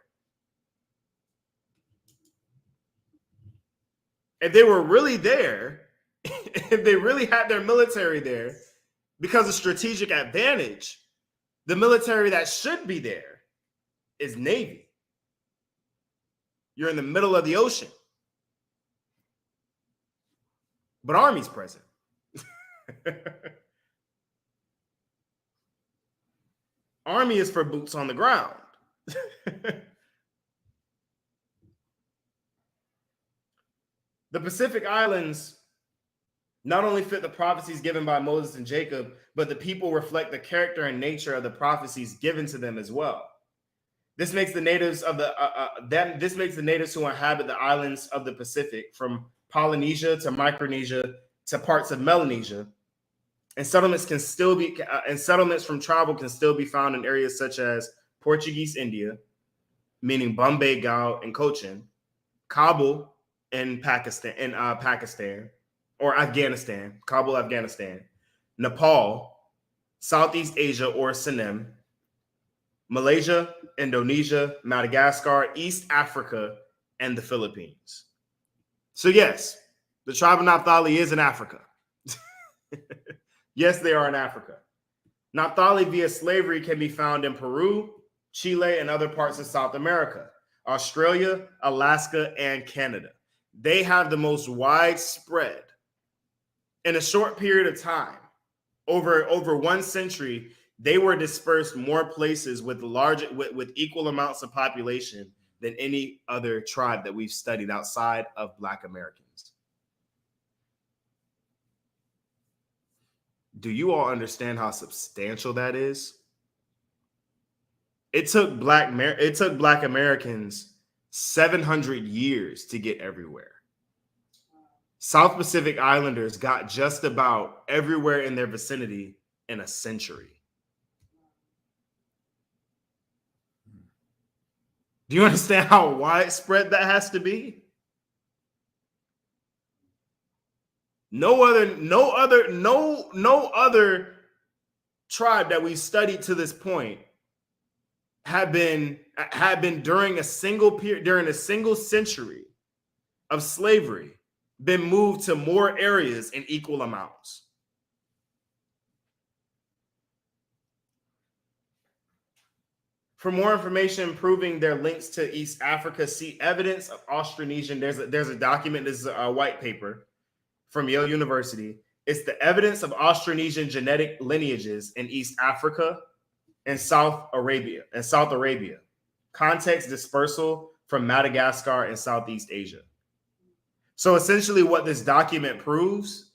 If they were really there, if they really had their military there because of strategic advantage, the military that should be there is Navy. You're in the middle of the ocean. But Army's present. Army is for boots on the ground. The Pacific Islands not only fit the prophecies given by Moses and Jacob, but the people reflect the character and nature of the prophecies given to them as well. This makes the natives of this makes the natives who inhabit the islands of the Pacific, from Polynesia to Micronesia to parts of Melanesia, and settlements from travel can still be found in areas such as Portuguese India, meaning Bombay, Gao, and Cochin, Kabul in Pakistan, or Afghanistan, Kabul, Afghanistan, Nepal, Southeast Asia or Sinem, Malaysia, Indonesia, Madagascar, East Africa, and the Philippines. So yes, the tribe of Naphtali is in Africa. Yes, they are in Africa. Naphtali via slavery can be found in Peru, Chile, and other parts of South America, Australia, Alaska, and Canada. They have the most widespread. In a short period of time, over 1 century, they were dispersed more places with equal amounts of population than any other tribe that we've studied outside of Black Americans. Do you all understand how substantial that is? It took Black Americans 700 years to get everywhere. South Pacific Islanders got just about everywhere in their vicinity in a century. Do you understand how widespread that has to be? No other tribe that we've studied to this point had been during a single century of slavery been moved to more areas in equal amounts. For more information proving their links to East Africa, see evidence of Austronesian. There's a document. This is a white paper from Yale University. It's the evidence of Austronesian genetic lineages in East Africa and South Arabia. Context dispersal from Madagascar and Southeast Asia. So essentially what this document proves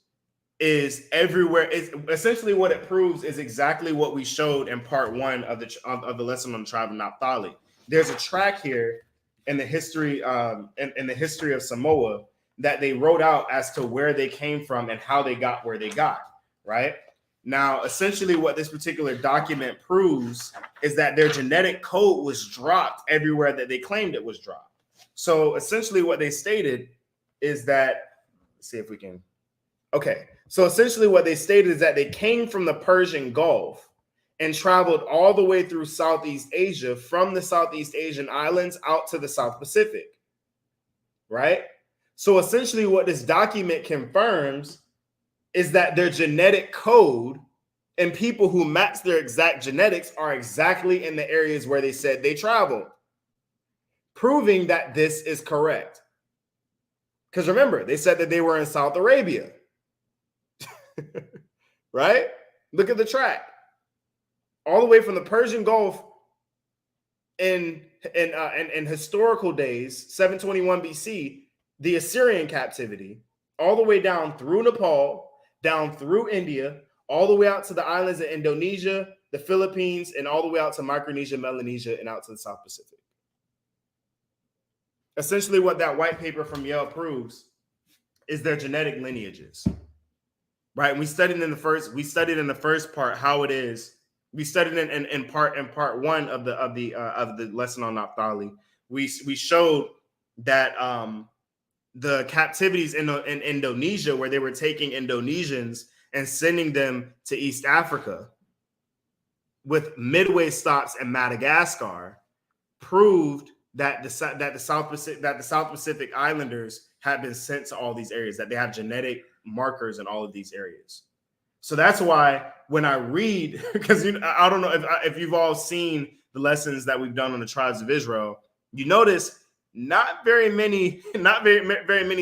is what it proves is exactly what we showed in part 1 of the lesson on the tribe of Naphtali. There's a track here in the history in the history of Samoa that they wrote out as to where they came from and how they got where they got, right? Now, essentially what this particular document proves is that their genetic code was dropped everywhere that they claimed it was dropped. So essentially what they stated is that, let's see if we can. Okay. So essentially what they stated is that they came from the Persian Gulf and traveled all the way through Southeast Asia, from the Southeast Asian islands out to the South Pacific, right? So essentially what this document confirms is that their genetic code and people who match their exact genetics are exactly in the areas where they said they traveled, proving that this is correct. Because remember, they said that they were in South Arabia, right? Look at the track. All the way from the Persian Gulf in historical days, 721 BC, the Assyrian captivity, all the way down through Nepal, down through India, all the way out to the islands of Indonesia, the Philippines, and all the way out to Micronesia, Melanesia, and out to the South Pacific. Essentially what that white paper from Yale proves is their genetic lineages. right? And we studied in the first part how it is. We studied in part one of the lesson on Naphtali. We showed that the captivities in Indonesia, where they were taking Indonesians and sending them to East Africa with midway stops in Madagascar, proved that the South Pacific Islanders had been sent to all these areas, that they have genetic markers in all of these areas. So that's why when I read, because I don't know if you've all seen the lessons that we've done on the tribes of Israel, you notice not very many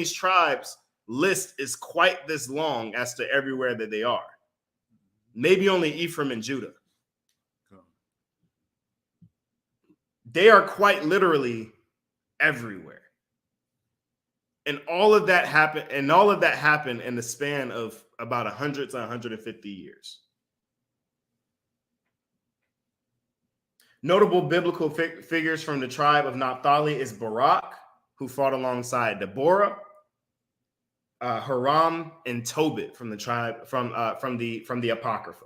tribes list is quite this long as to everywhere that they are. Maybe only Ephraim and Judah. They are quite literally everywhere. And all of that happened in the span of about 100 to 150 years. Notable biblical figures from the tribe of Naphtali is Barak, who fought alongside Deborah, Haram, and Tobit from the tribe from the Apocrypha.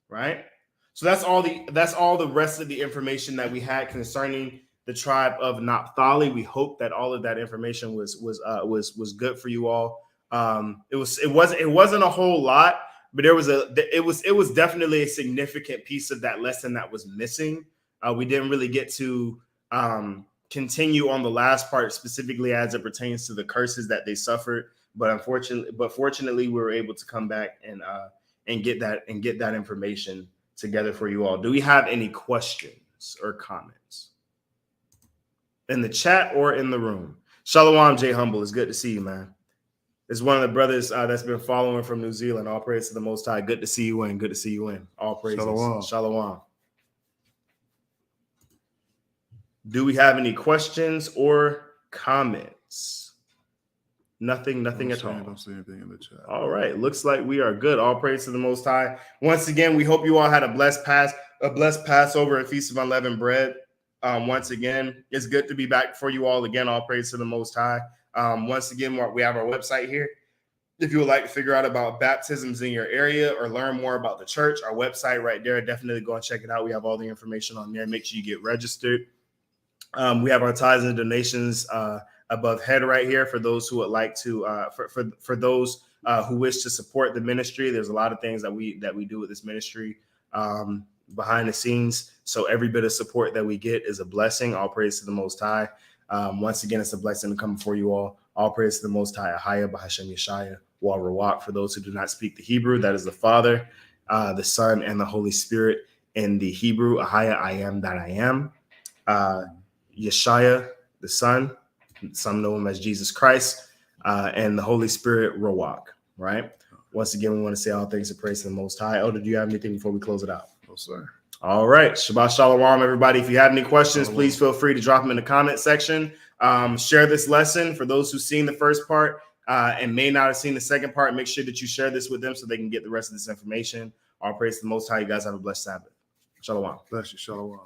Right? So that's all the rest of the information that we had concerning the tribe of Naphtali. We hope that all of that information was good for you all. It wasn't a whole lot, but it was definitely a significant piece of that lesson that was missing. We didn't really get to continue on the last part specifically as it pertains to the curses that they suffered, but fortunately we were able to come back and get that information together for you all. Do we have any questions or comments in the chat or in the room? Shalom, J Humble. It's good to see you, man. It's one of the brothers that's been following from New Zealand. All praise to the Most High. Good to see you in. Good to see you in. All praises. Shalom. Shalom. Do we have any questions or comments? Nothing at all. I don't see anything in the chat. All right. Looks like we are good. All praise to the Most High. Once again, we hope you all had a blessed Passover and Feast of Unleavened Bread. Once again, it's good to be back for you all again. All praise to the Most High. Once again, we have our website here. If you would like to figure out about baptisms in your area or learn more about the church, our website right there, definitely go and check it out. We have all the information on there. Make sure you get registered. We have our tithes and donations above head right here for those who would like to for those who wish to support the ministry. There's a lot of things that we do with this ministry behind the scenes. So every bit of support that we get is a blessing. All praise to the Most High. Once again, it's a blessing to come before you all. All praise to the Most High. Ahaya Bahashem Yeshaya Wa Rawak. For those who do not speak the Hebrew, that is the Father, the Son, and the Holy Spirit. In the Hebrew, Ahaya, I am that I am. Yeshaya, the Son, some know him as Jesus Christ, and the Holy Spirit, Rawak, right? Once again, we want to say all things to praise to the Most High. Elder, do you have anything before we close it out? No, sir. All right. Shabbat Shalom, everybody. If you have any questions, please feel free to drop them in the comment section. Share this lesson. For those who've seen the first part and may not have seen the second part, make sure that you share this with them so they can get the rest of this information. All praise to the Most High. You guys have a blessed Sabbath. Shalom. Bless you. Shalom.